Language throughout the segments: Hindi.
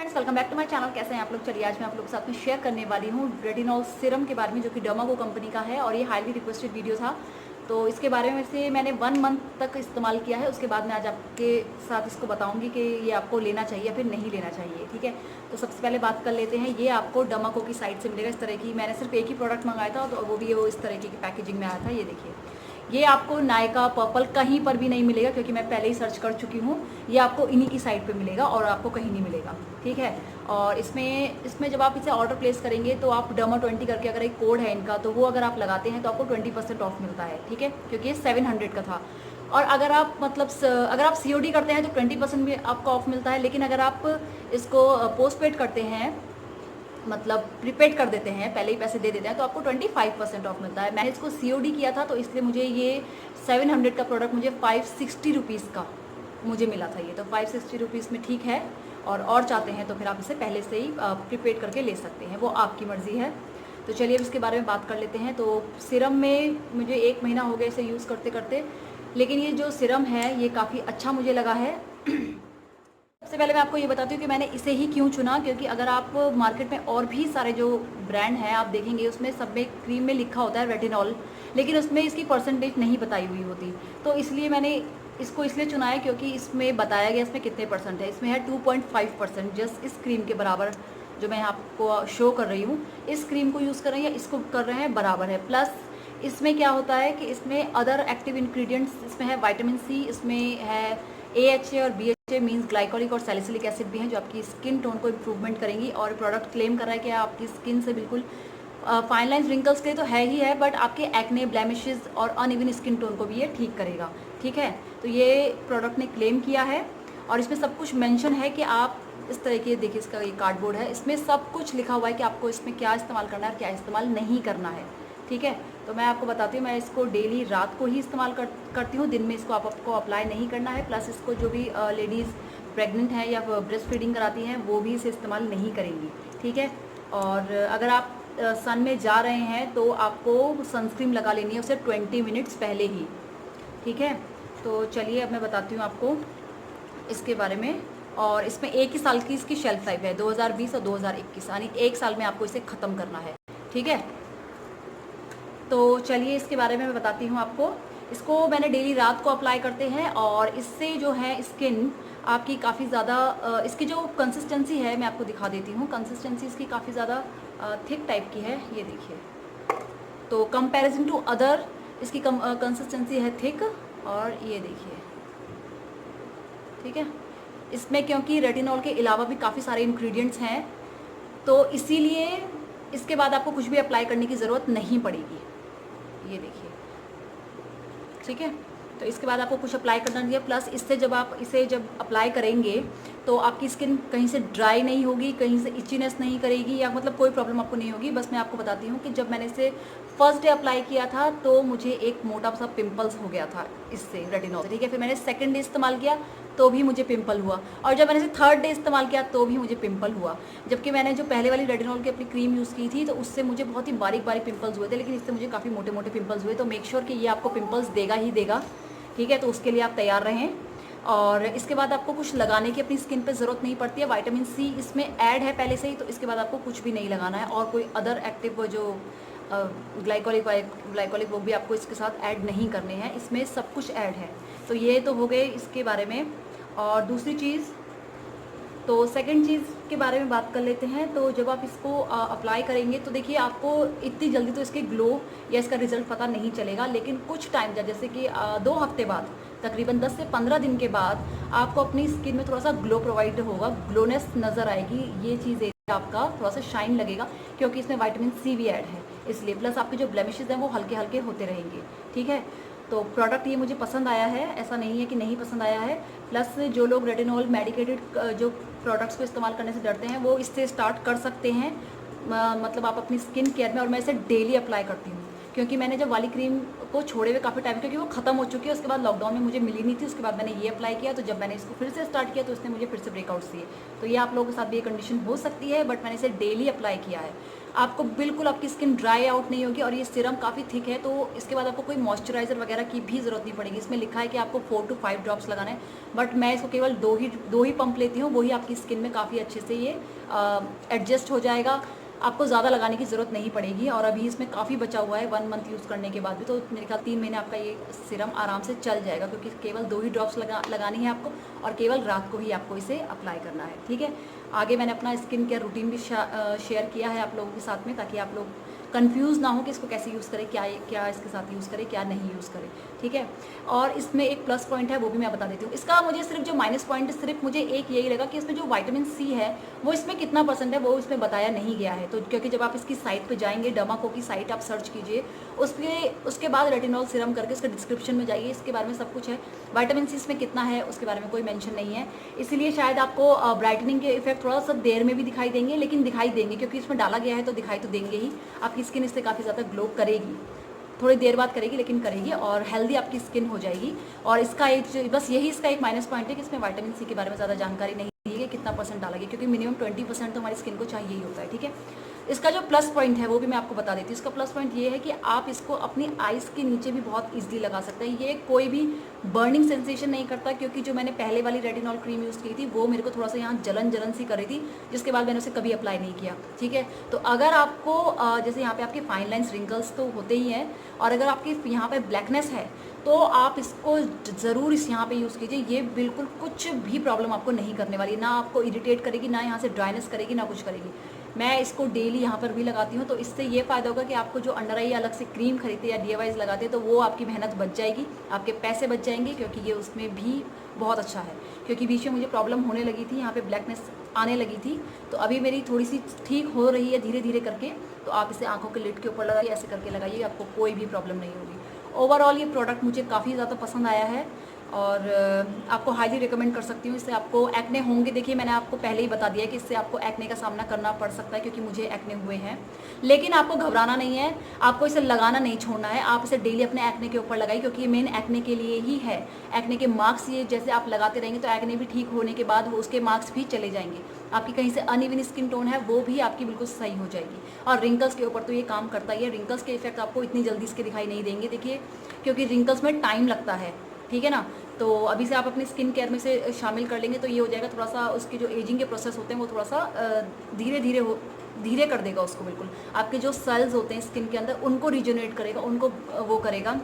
Friends, welcome back to my channel. कैसे हैं आप लोग? चलिए आज मैं आप लोग के साथ में शेयर करने वाली हूँ रेटिनॉल सीरम के बारे में, जो कि डर्माको कंपनी का है और ये हाईली रिक्वेस्टेड वीडियो था। तो इसके बारे में से मैंने 1 मंथ तक इस्तेमाल किया है। उसके बाद मैं आज आपके साथ इसको बताऊंगी कि ये आपको लेना चाहिए या फिर नहीं लेना चाहिए। ठीक है, तो सबसे पहले बात कर लेते हैं। ये आपको डर्माको की साइट से मिलेगा इस तरह की। मैंने सिर्फ एक ही प्रोडक्ट मंगाया था, तो वो भी वो इस तरीके की पैकेजिंग में आया था। ये देखिए, ये आपको नायका पर्पल कहीं पर भी नहीं मिलेगा, क्योंकि मैं पहले ही सर्च कर चुकी हूँ। ये आपको इन्हीं की साइट पे मिलेगा और आपको कहीं नहीं मिलेगा। ठीक है, और इसमें जब आप इसे ऑर्डर प्लेस करेंगे तो आप डर्मा20 करके अगर एक कोड है इनका, तो वो अगर आप लगाते हैं तो आपको 20% ऑफ मिलता है। ठीक है, क्योंकि ये 700 का था। और अगर आप अगर आप COD करते हैं तो 20% भी आपको ऑफ मिलता है। लेकिन अगर आप इसको पोस्ट पेड करते हैं, मतलब प्रीपेड कर देते हैं, पहले ही पैसे दे देते हैं, तो आपको 25% ऑफ मिलता है। मैंने इसको COD किया था, तो इसलिए मुझे ये 700 का प्रोडक्ट मुझे 560 रुपीज़ का मुझे मिला था। ये तो 560 रुपीज़ में ठीक है। और चाहते हैं तो फिर आप इसे पहले से ही प्रीपेड करके ले सकते हैं, वो आपकी मर्ज़ी है। तो चलिए अब इसके बारे में बात कर लेते हैं। तो सिरम में मुझे 1 महीना हो गया इसे यूज़ करते करते, लेकिन ये जो सिरम है ये काफ़ी अच्छा मुझे लगा है। सबसे पहले मैं आपको ये बताती हूँ कि मैंने इसे ही क्यों चुना, क्योंकि अगर आप मार्केट में और भी सारे जो ब्रांड हैं आप देखेंगे, उसमें सब में क्रीम में लिखा होता है रेटिनॉल, लेकिन उसमें इसकी परसेंटेज नहीं बताई हुई होती। तो इसलिए मैंने इसको इसलिए चुना है क्योंकि इसमें बताया गया इसमें कितने परसेंट है। इसमें है 2.5%, जस्ट इस क्रीम के बराबर जो मैं आपको शो कर रही हूँ। इस क्रीम को यूज़ कर रहे हैं या इसको कर रहे हैं, बराबर है। प्लस इसमें क्या होता है कि इसमें अदर एक्टिव इंग्रेडिएंट्स इसमें है, विटामिन C इसमें है, AHA और BHA मीन्स ग्लाइकोलिक और सैलिसिलिक एसिड भी हैं, जो आपकी स्किन टोन को इम्प्रूवमेंट करेंगी। और प्रोडक्ट क्लेम कर रहा है कि आपकी स्किन से बिल्कुल फाइन लाइन्स रिंकल्स के लिए तो है ही है, बट आपके एक्ने, ब्लैमिशेस और अनइवन स्किन टोन को भी ये ठीक करेगा। ठीक है, तो ये प्रोडक्ट ने क्लेम किया है और इसमें सब कुछ मेंशन है कि आप इस तरह के, देखिए इसका ये कार्डबोर्ड है, इसमें सब कुछ लिखा हुआ है कि आपको इसमें क्या इस्तेमाल करना है और क्या इस्तेमाल नहीं करना है। ठीक है, तो मैं आपको बताती हूँ, मैं इसको डेली रात को ही इस्तेमाल करती हूँ। दिन में इसको आपको अप्लाई नहीं करना है। प्लस इसको जो भी लेडीज़ प्रेग्नेंट हैं या ब्रेस्ट फीडिंग कराती हैं, वो भी इसे इस्तेमाल नहीं करेंगी। ठीक है, और अगर आप सन में जा रहे हैं तो आपको सनस्क्रीन लगा लेनी है उसे 20 मिनट्स पहले ही। ठीक है, तो चलिए अब मैं बताती हूँ आपको इसके बारे में। और इसमें 1 ही साल की इसकी शेल्फ लाइफ है, 2020 और 2021, यानी 1 साल में आपको इसे ख़त्म करना है। ठीक है, तो चलिए इसके बारे में मैं बताती हूँ आपको। इसको मैंने डेली रात को अप्लाई करते हैं और इससे जो है स्किन आपकी काफ़ी ज़्यादा, इसकी जो कंसिस्टेंसी है मैं आपको दिखा देती हूँ। कंसिस्टेंसी इसकी काफ़ी ज़्यादा थिक टाइप की है, ये देखिए। तो कंपैरिजन टू अदर इसकी कंसिस्टेंसी है थिक, और ये देखिए। ठीक है, इसमें क्योंकि रेटिनॉल के अलावा भी काफ़ी सारे इंग्रेडिएंट्स हैं, तो इसीलिए इसके बाद आपको कुछ भी अप्लाई करने की ज़रूरत नहीं पड़ेगी। ये देखिए, ठीक है, तो इसके बाद आपको कुछ अप्लाई करना नहीं है। प्लस इससे जब आप इसे अप्लाई करेंगे तो आपकी स्किन कहीं से ड्राई नहीं होगी, कहीं से इचीनेस नहीं करेगी, या मतलब कोई प्रॉब्लम आपको नहीं होगी। बस मैं आपको बताती हूँ कि जब मैंने इसे फर्स्ट डे अप्लाई किया था तो मुझे एक मोटा सा पिंपल्स हो गया था इससे, रेटिनॉल से। ठीक है, फिर मैंने सेकंड डे इस्तेमाल किया तो भी मुझे पिंपल हुआ, और जब मैंने इसे थर्ड डे इस्तेमाल किया तो भी मुझे पिंपल हुआ। जबकि मैंने जो पहले वाली रेटिनॉल की अपनी क्रीम यूज़ की थी तो उससे मुझे बहुत ही बारीक बारीक पिंपल्स हुए थे, लेकिन इससे मुझे काफ़ी मोटे मोटे पिंपल्स हुए। तो मेक श्योर कि ये आपको पिंपल्स देगा ही देगा। ठीक है, तो उसके लिए आप तैयार रहें। और इसके बाद आपको कुछ लगाने की अपनी स्किन पे ज़रूरत नहीं पड़ती है। विटामिन C इसमें ऐड है पहले से ही, तो इसके बाद आपको कुछ भी नहीं लगाना है। और कोई अदर एक्टिव जो ग्लाइकोलिक वो भी आपको इसके साथ ऐड नहीं करने हैं, इसमें सब कुछ ऐड है। तो ये तो हो गए इसके बारे में। और दूसरी चीज़, तो सेकंड चीज़ के बारे में बात कर लेते हैं। तो जब आप इसको अप्लाई करेंगे तो देखिए, आपको इतनी जल्दी तो इसके ग्लो या इसका रिजल्ट पता नहीं चलेगा, लेकिन कुछ टाइम जैसे कि 2 हफ्ते बाद, तकरीबन 10 से 15 दिन के बाद आपको अपनी स्किन में थोड़ा सा ग्लो प्रोवाइड होगा, ग्लोनेस नज़र आएगी। ये चीज़ आपका थोड़ा सा शाइन लगेगा, क्योंकि इसमें विटामिन C भी ऐड है इसलिए। प्लस आपके जो ब्लेमिशेस हैं वो हल्के हल्के होते रहेंगे। ठीक है, तो प्रोडक्ट ये मुझे पसंद आया है, ऐसा नहीं है कि नहीं पसंद आया है। प्लस जो लोग रेटिनॉल मेडिकेटेड जो प्रोडक्ट्स को इस्तेमाल करने से डरते हैं, वो इससे स्टार्ट कर सकते हैं। मतलब आप अपनी स्किन केयर में, और मैं इसे डेली अप्लाई करती हूँ, क्योंकि मैंने जब वाली क्रीम को छोड़े हुए काफ़ी टाइम, क्योंकि वो ख़त्म हो चुकी है। उसके बाद लॉकडाउन में मुझे मिली नहीं थी, उसके बाद मैंने ये अप्लाई किया, तो जब मैंने इसको फिर से स्टार्ट किया तो इसने मुझे फिर से ब्रेकआउट्स दिए। तो ये आप लोगों के साथ भी ये कंडीशन हो सकती है, बट मैंने इसे डेली अप्लाई किया है। आपको बिल्कुल आपकी स्किन ड्राई आउट नहीं होगी, और ये सीरम काफ़ी थिक है, तो इसके बाद आपको कोई मॉइस्चराइज़र वगैरह की भी ज़रूरत नहीं पड़ेगी। इसमें लिखा है कि आपको 4 to 5 ड्रॉप्स लगाना है, बट मैं इसको केवल दो ही पंप लेती हूँ। वही आपकी स्किन में काफ़ी अच्छे से ये एडजस्ट हो जाएगा, आपको ज़्यादा लगाने की ज़रूरत नहीं पड़ेगी। और अभी इसमें काफ़ी बचा हुआ है 1 मंथ यूज़ करने के बाद भी, तो मेरे ख्याल 3 महीने आपका ये सीरम आराम से चल जाएगा, क्योंकि केवल 2 ही ड्रॉप्स लगानी है आपको, और केवल रात को ही आपको इसे अप्लाई करना है, ठीक है। आगे मैंने अपना स्किन केयर रूटीन भी शेयर किया है आप लोगों के साथ में, ताकि आप लोग कंफ्यूज ना हो कि इसको कैसे यूज़ करें, क्या इसके साथ यूज़ करें, क्या नहीं यूज़ करें, ठीक है। और इसमें एक प्लस पॉइंट है, वो भी मैं बता देती हूँ। इसका मुझे सिर्फ जो माइनस पॉइंट है, सिर्फ मुझे एक यही लगा कि इसमें जो विटामिन सी है वो इसमें कितना % है, वो इसमें बताया नहीं गया है। तो क्योंकि जब आप इसकी साइट पे जाएंगे, डर्माको की साइट आप सर्च कीजिए, उसके बाद रेटिनॉल सीरम करके उसके डिस्क्रिप्शन में जाइए, इसके बारे में सब कुछ है। विटामिन सी इसमें कितना है उसके बारे में कोई मेंशन नहीं है, इसीलिए शायद आपको ब्राइटनिंग के इफेक्ट थोड़ा सा देर में भी दिखाई देंगे, लेकिन दिखाई देंगे, क्योंकि इसमें डाला गया है तो दिखाई तो देंगे ही। आपकी स्किन इससे काफ़ी ज़्यादा ग्लो करेगी, थोड़ी देर बाद करेगी, लेकिन करेगी, और हेल्दी आपकी स्किन हो जाएगी। और इसका एक बस यही इसका एक माइनस पॉइंट है कि इसमें विटामिन सी के बारे में ज़्यादा जानकारी नहीं दी है कि कितना % डाला गया, क्योंकि मिनिमम 20% तो हमारी स्किन को चाहिए ही होता है, ठीक है। इसका जो प्लस पॉइंट है वो भी मैं आपको बता देती हूँ। इसका प्लस पॉइंट ये है कि आप इसको अपनी आइज़ के नीचे भी बहुत ईजिली लगा सकते हैं। ये कोई भी बर्निंग सेंसेशन नहीं करता, क्योंकि जो मैंने पहले वाली रेटिनॉल क्रीम यूज़ की थी वो मेरे को थोड़ा सा यहाँ जलन सी कर रही थी, जिसके बाद मैंने उसे कभी अप्लाई नहीं किया, ठीक है। तो अगर आपको जैसे यहाँ पे आपके फाइन लाइन्स रिंकल्स तो होते ही हैं, और अगर आपकी यहाँ पे ब्लैकनेस है तो आप इसको ज़रूर यहाँ पे यूज़ कीजिए। ये बिल्कुल कुछ भी प्रॉब्लम आपको नहीं करने वाली, ना आपको इरिटेट करेगी, ना यहाँ से ड्राइनेस करेगी, ना कुछ करेगी। मैं इसको डेली यहाँ पर भी लगाती हूँ, तो इससे ये फ़ायदा होगा कि आपको जो अंडर आई अलग से क्रीम खरीदते या DIYs लगाते तो वो आपकी मेहनत बच जाएगी, आपके पैसे बच जाएंगे, क्योंकि ये उसमें भी बहुत अच्छा है। क्योंकि बीच में मुझे प्रॉब्लम होने लगी थी, यहाँ पे ब्लैकनेस आने लगी थी, तो अभी मेरी थोड़ी सी ठीक हो रही है धीरे धीरे करके। तो आप इसे आंखों के लिड के ऊपर लगाइए, ऐसे करके लगाइए, आपको कोई भी प्रॉब्लम नहीं होगी। ओवरऑल ये प्रोडक्ट मुझे काफ़ी ज़्यादा पसंद आया है, और आपको हाईली रिकमेंड कर सकती हूँ। इससे आपको एक्ने होंगे, देखिए मैंने आपको पहले ही बता दिया कि इससे आपको एक्ने का सामना करना पड़ सकता है, क्योंकि मुझे एक्ने हुए हैं। लेकिन आपको घबराना नहीं है, आपको इसे लगाना नहीं छोड़ना है, आप इसे डेली अपने एक्ने के ऊपर लगाइए, क्योंकि ये मेन एक्ने के लिए ही है। एक्ने के मार्क्स ये जैसे आप लगाते रहेंगे तो एक्ने भी ठीक होने के बाद उसके मार्क्स भी चले जाएंगे। आपकी कहीं से अनइवन स्किन टोन है वो भी आपकी बिल्कुल सही हो जाएगी। और रिंकल्स के ऊपर तो ये काम करता ही है। रिंकल्स के इफेक्ट आपको इतनी जल्दी इसके दिखाई नहीं देंगे, देखिए, क्योंकि रिंकल्स में टाइम लगता है, ठीक है ना। तो अभी से आप अपनी स्किन केयर में से शामिल कर लेंगे तो ये हो जाएगा। थोड़ा सा उसके जो एजिंग के प्रोसेस होते हैं वो थोड़ा सा धीरे कर देगा उसको। बिल्कुल आपके जो सेल्स होते हैं स्किन के अंदर उनको रिजनरेट करेगा, उनको वो करेगा,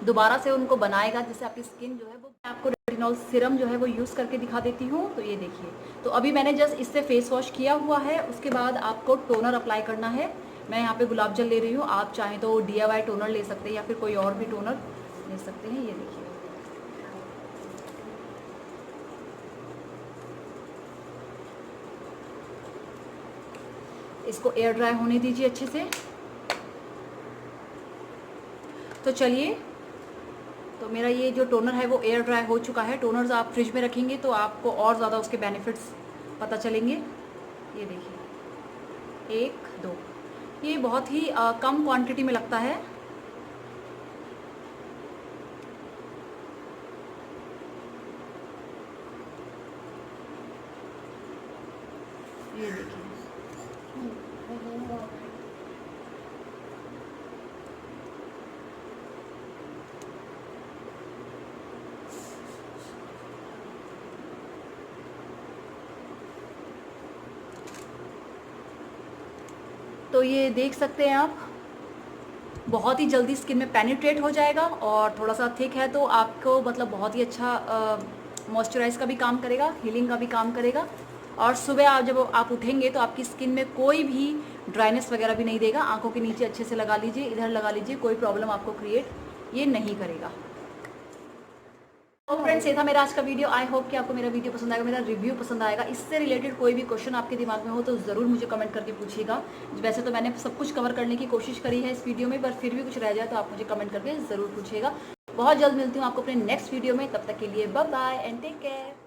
दोबारा से उनको बनाएगा, जिससे आपकी स्किन जो है वो, मैं आपको रेटिनॉल सीरम जो है वो यूज़ करके दिखा देती हूँ। तो ये देखिए, तो अभी मैंने जस्ट इससे फेस वॉश किया हुआ है, उसके बाद आपको टोनर अप्लाई करना है। मैं यहाँ पे गुलाब जल ले रही हूँ, आप चाहें तो DIY टोनर ले सकते हैं या फिर कोई और भी टोनर ले सकते हैं। ये देखिए, इसको एयर ड्राई होने दीजिए अच्छे से। तो चलिए, तो मेरा ये जो टोनर है वो एयर ड्राई हो चुका है। टोनर्स आप फ्रिज में रखेंगे तो आपको और ज़्यादा उसके बेनिफिट्स पता चलेंगे। ये देखिए, 1 2, ये बहुत ही कम क्वांटिटी में लगता है। ये देखिए, तो ये देख सकते हैं आप, बहुत ही जल्दी स्किन में पेनिट्रेट हो जाएगा, और थोड़ा सा थिक है तो आपको मतलब बहुत ही अच्छा मॉइस्चराइज का भी काम करेगा, हीलिंग का भी काम करेगा। और सुबह आप जब आप उठेंगे तो आपकी स्किन में कोई भी ड्राइनेस वगैरह भी नहीं देगा। आंखों के नीचे अच्छे से लगा लीजिए, इधर लगा लीजिए, कोई प्रॉब्लम आपको क्रिएट ये नहीं करेगा। तो फ्रेंड्स, ये था मेरा आज का वीडियो। आई होप कि आपको मेरा वीडियो पसंद आएगा, मेरा रिव्यू पसंद आएगा। इससे रिलेटेड कोई भी क्वेश्चन आपके दिमाग में हो तो ज़रूर मुझे कमेंट करके पूछिएगा। वैसे तो मैंने सब कुछ कवर करने की कोशिश करी है इस वीडियो में, पर फिर भी कुछ रह जाए तो आप मुझे कमेंट करके ज़रूर पूछिएगा। बहुत जल्द मिलती हूँ आपको अपने नेक्स्ट वीडियो में, तब तक के लिए bye bye and take care.